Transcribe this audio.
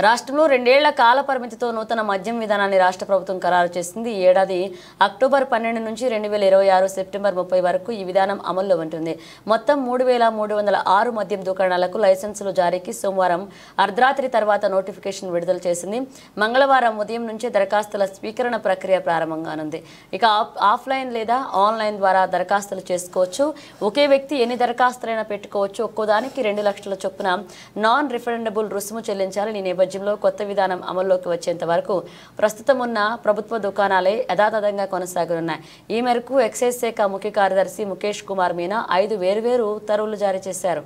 రాష్ట్రంలో 2 ఏళ్ల కాల పరిమితితో నూతన మద్యం విధానాన్ని రాష్ట్ర ప్రభుత్వం ఖరారు చేసింది. ఈ ఏడాది అక్టోబర్ 12 నుంచి 2026 సెప్టెంబర్ 30 వరకు ఈ విధానం అమల్లో ఉంటుంది. మొత్తం 3,306 మద్యం దుకాణాలకు లైసెన్సులు జారీకి సోమవారం అర్ధరాత్రి తర్వాత నోటిఫికేషన్ విడుదల చేసింది. మంగళవారం ఉదయం నుంచే దరఖాస్తుల స్వీకరణ ప్రక్రియ ప్రారంభంగానుంది. ఇక ఆఫ్లైన్ లేదా ఆన్లైన్ ద్వారా దరఖాస్తులు చేసుకోవచ్చు. ఒకే వ్యక్తి ఎన్ని దరఖాస్తులైనా పెట్టుకోవచ్చు. ఒక్కోదానికి 2 లక్షల చొప్పున నాన్ రిఫండబుల్ రుసుము చెల్లించాలని నేపథ్యంలో కొత్త విధానం అమల్లోకి వచ్చేంత వరకు ప్రస్తుతం ఉన్న ప్రభుత్వ దుకాణాలే యథాతథంగా కొనసాగనున్నాయి. ఈ మేరకు ఎక్సైజ్ శాఖ ముఖ్య కార్యదర్శి ముఖేష్ కుమార్ మీనా 5 వేర్వేరు ఉత్తర్వులు జారీ చేశారు.